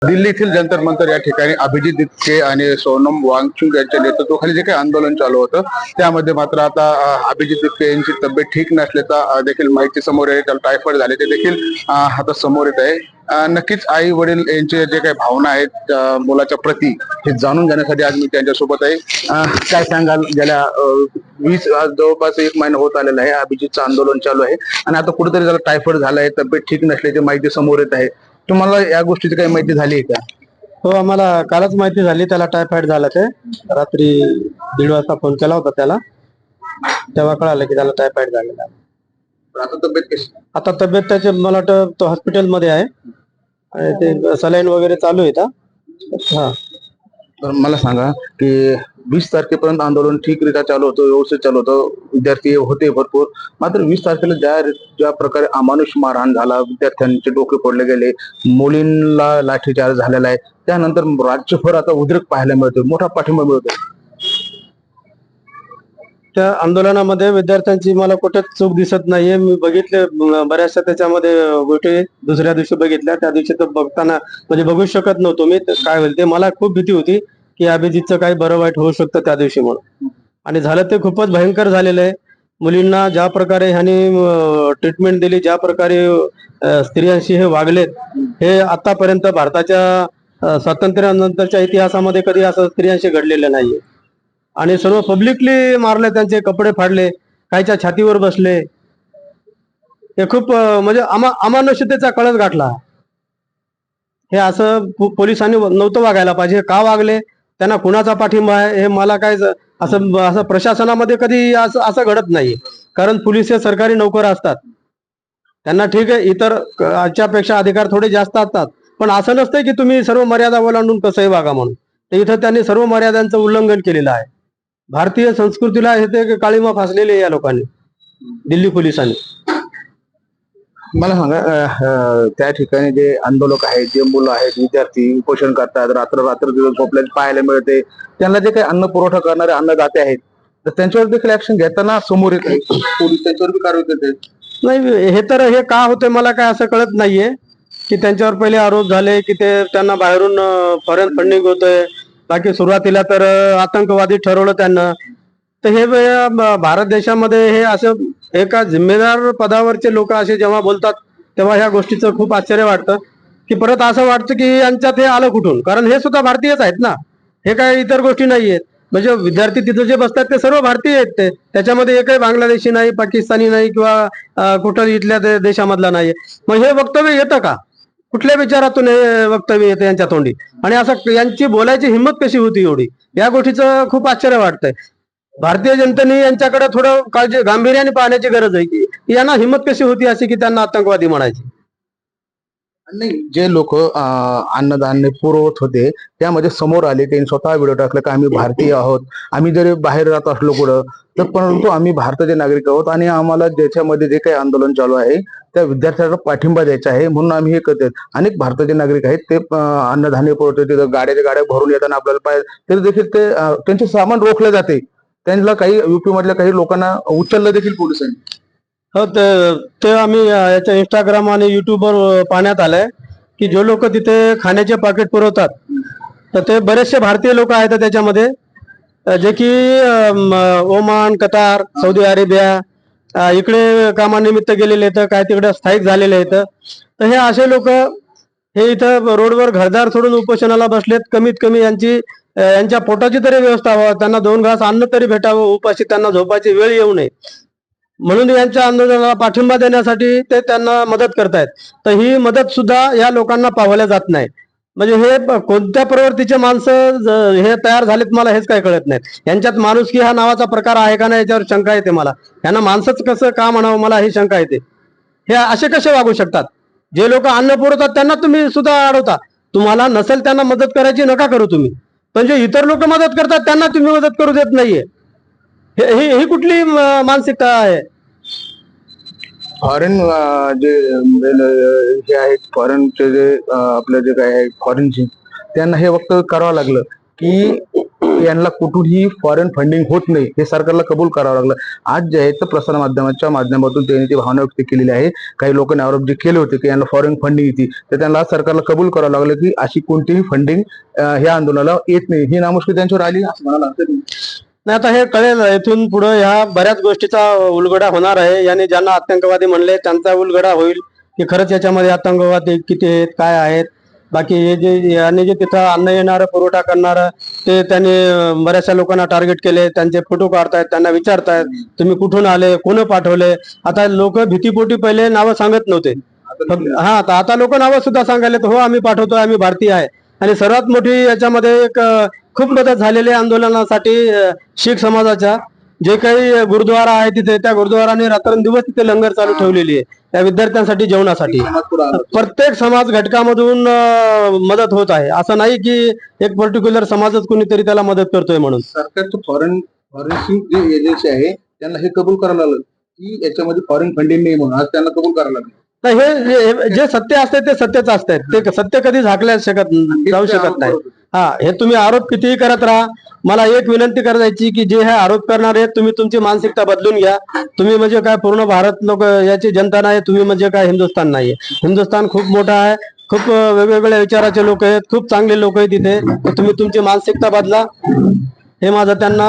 दिल्लीतील जंतर मंतर या ठिकाणी अभिजित दिपके आणि सोनम वांगचुक यांच्या नेतृत्वाखाली जे काही आंदोलन चालू होतं त्यामध्ये मात्र आता अभिजित दिपके यांची तब्येत ठीक नसल्याचा देखील माहिती समोर आहे. त्याला टायफॉइड झाले ते देखील आता समोर येत आहे. नक्कीच आई वडील यांचे जे काही भावना आहेत मुलाच्या प्रती हे जाणून घेण्यासाठी आज मी त्यांच्यासोबत आहे. काय सांगाल, गेल्या 20 जवळपास 1 महिना होत आलेला आहे अभिजितचं आंदोलन चालू आहे आणि आता कुठेतरी त्याला टायफॉइड झालाय, तब्येत ठीक नसल्याची माहिती समोर येत आहे. तुम्हाला या गोष्टीची काही माहिती झाली आहे का? हो, आम्हाला कालच माहिती झाली त्याला टायफॉइड झाला. ते रात्री 1:30 वाजता फोन केला होता त्याला, तेव्हा कळालं की त्याला टायफॉइड झालेला. आता तब्येत कशी? आता तब्येत त्याची मला वाटतं तो हॉस्पिटलमध्ये आहे आणि ते सलाईन वगैरे चालू आहे. हा, तर मला सांगा की 20 तारखेपर्यंत आंदोलन ठीकरित्या चालू होतं, व्यवस्थित चालू होतं, विद्यार्थी होते भरपूर. मात्र 20 तारखेला ज्या प्रकारे अमानुष मारहाण झाला, विद्यार्थ्यांचे डोके फोडले गेले, मुलींना लाठीचार्ज झालेला आहे, त्यानंतर राज्यभर आता उद्रेक पाहायला मिळतोय, मोठा पाठिंबा मिळतोय. त्या आंदोलनामध्ये विद्यार्थ्यांची मला कुठेच चूक दिसत नाहीये. मी बघितले बऱ्याचशा त्याच्यामध्ये गोष्टी दुसऱ्या दिवशी बघितल्या. त्या दिवशी तर बघताना म्हणजे बघू शकत नव्हतो मी. काय होईल ते मला खूप भीती होती की अभिजितचं काही बरं वाईट होऊ शकतं त्या दिवशी म्हणून. आणि झालं ते खूपच भयंकर झालेलं आहे. मुलींना ज्या प्रकारे ह्यांनी ट्रीटमेंट दिली, ज्या प्रकारे स्त्रियांशी हे वागलेत, हे आतापर्यंत भारताच्या स्वातंत्र्यानंतरच्या इतिहासामध्ये कधी असं स्त्रियांशी घडलेलं नाहीये. आणि सर्व पब्लिकली मारले, त्यांचे कपडे फाडले, काहीच्या छातीवर बसले. हे खूप म्हणजे अमानुषतेचा कळस गाठला. हे असं पोलिसांनी नव्हतं वागायला पाहिजे. का वागले, त्यांना कुणाचा पाठिंबा आहे हे मला काय असं असं प्रशासनामध्ये कधी असं घडत नाही. कारण पोलीस हे सरकारी नोकर असतात, त्यांना ठीक आहे इतर पेक्षा अधिकार थोडे जास्त असतात, पण असं नसतंय की तुम्ही सर्व मर्यादा ओलांडून कसंही वागा म्हणून. तर इथं त्यांनी सर्व मर्यादांचं उल्लंघन केलेलं आहे. भारतीय संस्कृतीला हे ते काळीमा फासलेली आहे या लोकांनी, दिल्ली पोलिसांनी. मला सांगा, त्या ठिकाणी जे आंदोलक आहेत, जे मुलं आहेत, विद्यार्थी उपोषण करतात, रात्र दिवस झोपल्याचे पाहायला मिळते, त्यांना जे काही अन्न पुरवठा करणारे अन्नदाते आहेत तर त्यांच्यावर देखील ऍक्शन घेताना समोर येत आहे, पोलीस त्यांच्यावर कारवाई करते. नाही, हे का होते मला काय असं कळत नाहीये की त्यांच्यावर पहिले आरोप झाले की ते त्यांना बाहेरून फॉरेन फंडिंग होतंय. बाकी सुरुवातीला तर आतंकवादी ठरवलं त्यांना. तर हे भारत देशामध्ये हे असं एका जिम्मेदार पदावरचे लोक असे जेव्हा बोलतात तेव्हा ह्या गोष्टीचं खूप आश्चर्य वाटतं की परत असं वाटतं की यांच्यात हे आलं कुठून. कारण हे सुद्धा भारतीयच आहेत ना, हे काय इतर गोष्टी नाही आहेत. म्हणजे विद्यार्थी तिथं जे बसतात ते सर्व भारतीय आहेत. त्याच्यामध्ये एकही बांगलादेशी नाही, पाकिस्तानी नाही किंवा कुठं इथल्या देशामधला नाही. मग हे वक्तव्य येतं का? कुठल्या विचारातून हे वक्तव्य येतं यांच्या तोंडी? आणि असं यांची बोलायची हिंमत कशी होती एवढी, या गोष्टीचं खूप आश्चर्य वाटतंय. भारतीय जनतेने यांच्याकडे थोडं गांभीर्याने पाहण्याची गरज आहे की यांना हिंमत कशी होती अशी की त्यांना आतंकवादी म्हणायची. नाही, जे लोक अन्नधान्य पुरवत होते त्यामध्ये समोर आले, त्यांनी स्वतः व्हिडिओ टाकला की आम्ही भारतीय आहोत, आम्ही जरी बाहेर राहत असलो कुठं तर परंतु आम्ही भारताचे नागरिक आहोत आणि आम्हाला ज्याच्यामध्ये जे काही आंदोलन चालू आहे त्या विद्यार्थ्यांना पाठिंबा द्यायचा आहे म्हणून आम्ही हे करतो. अनेक भारताचे नागरिक आहेत, ते अन्नधान्य पुरवते, तिथं गाड्या भरून येताना आपल्याला पाहिजे तरी देखील ते त्यांचे सामान रोखले जाते. त्यांना काही युपी मधल्या काही लोकांना उचललं देखील पोलिसांनी. हो, ते आम्ही याच्या इंस्टाग्राम आणि युट्यूबवर पाहण्यात आलंय की जो लोक तिथे खाण्याचे पाकिट पुरवतात तर ते बरेचसे भारतीय लोक आहेत त्याच्यामध्ये, जे की ओमान, कतार, सौदी अरेबिया इकडे कामानिमित्त गेलेले आहेत, काय तिकडे स्थायिक झालेले आहेत. तर हे असे लोक हे इथं रोडवर घरदार सोडून उपोषणाला बसलेत. कमीत कमी यांच्या पोटाची तरी व्यवस्था व्हावं, त्यांना 2 घास अन्न तरी भेटावं, उपाशी त्यांना झोपायची वेळ येऊ नये म्हणून यांच्या आंदोलनाला पाठिंबा देण्यासाठी ते त्यांना मदत करतायत. तर ही मदत सुद्धा या लोकांना पावल्या जात नाही. म्हणजे हे कोणत्या प्रवृत्तीचे माणसं हे तयार झालेत मला हेच काय कळत नाही. यांच्यात माणुसकी हा नावाचा प्रकार आहे का नाही याच्यावर शंका येते मला. यांना माणसंच कसं का म्हणावं मला ही शंका येते. हे असे कसे वागू शकतात? जे लोक अन्न पुरवतात त्यांना तुम्ही सुद्धा अडवता. तुम्हाला नसेल त्यांना मदत करायची नका करू तुम्ही, पण जे इतर लोक मदत करतात त्यांना तुम्ही मदत करू देत नाहीये. ही कुठली मानसिकता आहे? फॉरेन जे आहेत, फॉरेनचे जे आपलं जे काय आहे फॉरेनचे, त्यांना हे वक्तव्य करावं लागलं की की यांना कुठूनही फॉरेन फंडिंग होत नाही हे सरकारला कबूल करावं लागलं. आज जे आहे तर प्रसार माध्यमाच्या माध्यमातून त्यांनी ती भावना व्यक्त केलेली आहे. काही लोकांनी आरोप जे केले होते की यांना फॉरेन फंडिंग येते, तर त्यांना आज सरकारला कबूल करावं लागलं की अशी कोणतीही फंडिंग ह्या आंदोलनाला येत नाही. ही नामुष्की त्यांच्यावर आली असं म्हणायला हरकत नाही. नाही, आता हे कळेल इथून पुढे ह्या बऱ्याच गोष्टीचा उलगडा होणार आहे. याने ज्यांना आतंकवादी म्हणले त्यांचा उलगडा होईल की खरंच याच्यामध्ये आतंकवादी किती आहेत, काय आहेत. बाकी हे जे याने जे तिथं अन्न येणारं पुरवठा करणारं ते त्यांनी बऱ्याचशा लोकांना टार्गेट केले, त्यांचे फोटो काढतायत, त्यांना विचारतायत तुम्ही कुठून आले, कोण पाठवले. आता लोक भीतीपोटी पहिले नावं सांगत नव्हते. आता लोक नावं सुद्धा सांगायला हो आम्ही पाठवतोय, आम्ही भारतीय आहे. आणि सर्वात मोठी याच्यामध्ये एक खूप मदत झालेली आंदोलनासाठी शीख समाजाच्या जे काही गुरुद्वारा आहे तिथे, त्या गुरुद्वाराने रात्रंदिवस तिथे लंगर चालू ठेवलेली आहे त्या विद्यार्थ्यांसाठी जेवणासाठी. प्रत्येक समाज घटकामधून मदत होत आहे. असं नाही की एक पर्टिक्युलर समाजच कोणीतरी त्याला मदत करतोय म्हणून. सरकारचं फॉरेन्सिक जे एजन्सी आहे त्यांना हे कबूल करायला लागलं की याच्यामध्ये फॉरेन फंडिंग नाही म्हणून आज त्यांना कबूल करायला लागलं. तर हे जे सत्य असते ते सत्यच असते. ते सत्य कधी झाकल्या जाऊ शकत नाही. हे तुम्ही आरोप कितीही करत राहा. मला एक विनंती करायची की जे हे आरोप करणार आहेत तुम्ही तुमची मानसिकता बदलून घ्या. तुम्ही म्हणजे काय पूर्ण भारत लोक याची जनता नाही, तुम्ही म्हणजे काय हिंदुस्थान नाहीये. हिंदुस्थान खूप मोठा आहे, खूप वेगवेगळ्या विचाराचे लोक आहेत, खूप चांगले लोक आहेत तिथे. तर तुम्ही तुमची मानसिकता बदला, हे माझं त्यांना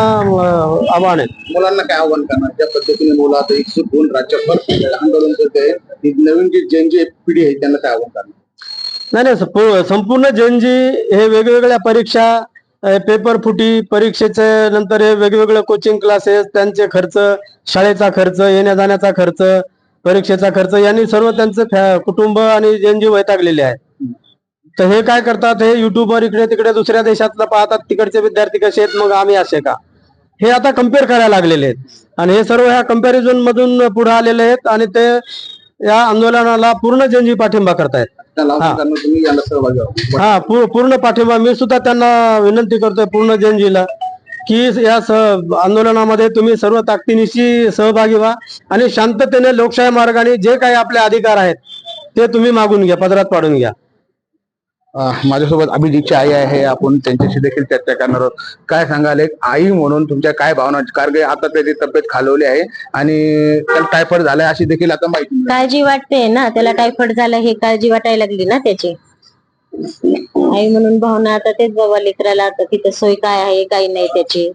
आव्हान आहे. मुलांना काय आव्हान करणार ज्या पद्धतीने मुलं आता एकसूट होऊन राज्यभर आंदोलन करत आहेत, नवीन जी ज्यांची पिढी आहे त्यांना काय आव्हान करणार? नाही, संपूर्ण जनजी हे वेगवेगळ्या परीक्षा, पेपर फुटी परीक्षेचे नंतर हे वेगवेगळे कोचिंग क्लासेस, त्यांचे खर्च, शाळेचा खर्च, येण्या जाण्याचा खर्च, परीक्षेचा खर्च यांनी सर्व त्यांचं कुटुंब आणि जनजी वैतागलेले आहे. तर हे काय करतात, हे युट्यूबवर इकडे तिकडे दुसऱ्या देशातलं पाहतात, तिकडचे विद्यार्थी कसे आहेत, मग आम्ही असे का, हे आता कम्पेअर करायला लागलेले आहेत. आणि हे सर्व ह्या कम्पॅरिझन मधून पुढे आलेले आहेत आणि ते या आंदोलनाला पूर्ण जनजी पाठिंबा करतायत. पूर्ण पाठिंबा. मी सुद्धा त्यांना विनंती करतोय पूर्ण जनजीला की या आंदोलनामध्ये तुम्ही सर्व ताकदीनिशी सहभागी व्हा आणि शांततेने लोकशाही मार्गाने जे काही आपले अधिकार आहेत ते तुम्ही मागून घ्या, पदरात पाडून घ्या. माझ्यासोबत अभिजितची आई आहे, आपण त्यांच्याशी देखील चर्चा करणार आहोत. काय सांगाल एक आई म्हणून तुमच्या काय भावना, कारण आता त्याची तब्येत खालवली आहे आणि त्याला टायफॉइड झालाय अशी देखील आता माहिती. काळजी वाटते ना, त्याला टायफॉइड झाला हे काळजी वाटायला लागली ना त्याची. आई म्हणून भावना आता तेच बाबा लेकराला आता तिथं सोय काय आहे काय नाही त्याची.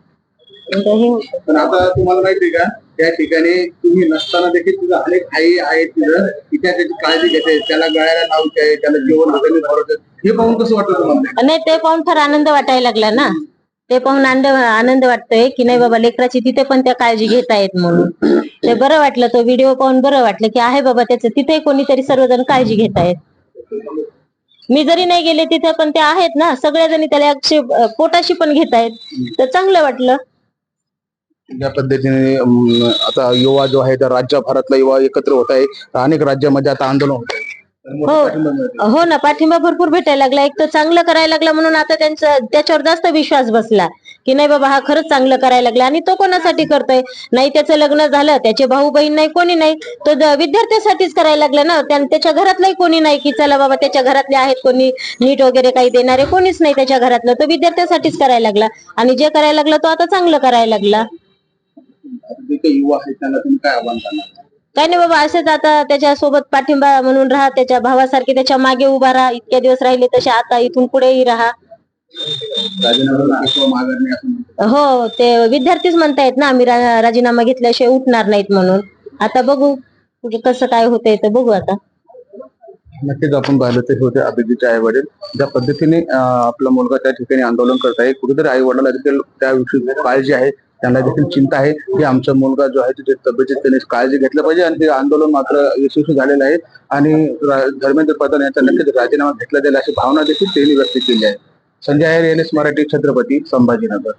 पण आता तुम्हाला माहितीये का त्या ठिकाणी तुम्ही नसताना देखील तुझं अनेक आई आहेत तिथं, की त्याची काळजी घेते, त्याला गळ्याला लावते आहे, त्याला जेवण वगैरे भरवते. हे पाहून कसं वाटतं तुम्हाला? नाही, ते पाहून फार आनंद वाटायला लागला ना. ते पाहून आनंद वाटतोय की नाही बाबा लेकराची तिथे पण त्या काळजी घेतायत म्हणून. ते बरं वाटलं, तो व्हिडिओ पाहून बरं वाटलं की आहे बाबा त्याचं तिथे कोणीतरी सर्वजण काळजी घेतायत. मी जरी नाही गेले तिथे पण ते आहेत ना, सगळ्याजणी त्याला पोटाशी पण घेतायत, तर चांगलं वाटलं. ज्या पद्धतीने आता युवा जो आहे त्या राज्यभरातला युवा एकत्र होत आहे, अनेक राज्यामध्ये आता आंदोलन होत आहे. हो ना, पाठिंबा भरपूर भेटायला लागला. एक तर चांगलं करायला लागला म्हणून आता त्याच्यावर जास्त विश्वास बसला की नाही बाबा हा खरंच चांगलं करायला लागला. आणि तो कोणासाठी करतोय, नाही त्याचं लग्न झालं, त्याचे भाऊ बहीण नाही, कोणी नाही, तो विद्यार्थ्यासाठीच करायला लागला ना. त्याच्या घरातलाही कोणी नाही की चला बाबा त्याच्या घरातले आहेत कोणी नीट वगैरे काही देणारे, कोणीच नाही त्याच्या घरातलं. तो विद्यार्थ्यासाठीच करायला लागला आणि जे करायला लागला तो आता चांगलं करायला लागला. युवा आहे त्यांना तुम्ही काय आव्हान करणार? काय नाही बाबा, असंच आता त्याच्या सोबत पाठिंबा म्हणून राहा, त्याच्या भावासारखे त्याच्या मागे उभा राहा. इतक्या दिवस राहिले तसे आता इथून पुढेही राहा. हो, ते विद्यार्थीच म्हणतायत ना आम्ही राजीनामा घेतल्याशिवाय उठणार नाहीत म्हणून. आता बघू कसं काय होतंय, तर बघू आता. नक्कीच आपण पाहिलं ते होते अभिजितचे आई वडील, ज्या पद्धतीने आपला मुलगा त्या ठिकाणी आंदोलन करत आहे. कुठेतरी आई वडिलांना देखील त्याविषयी काळजी आहे, त्यांना देखील चिंता आहे की आमचा मुलगा जो आहे त्याची तब्येतीत त्याने काळजी घेतलं पाहिजे. आणि ते आंदोलन मात्र यशस्वी झालेलं आहे आणि धर्मेंद्र प्रधान यांचा नक्कीच राजीनामा घेतला जाईल अशी भावना देखील त्यांनी व्यक्त केली आहे. संजय आहेर, NS मराठी, छत्रपती संभाजीनगर.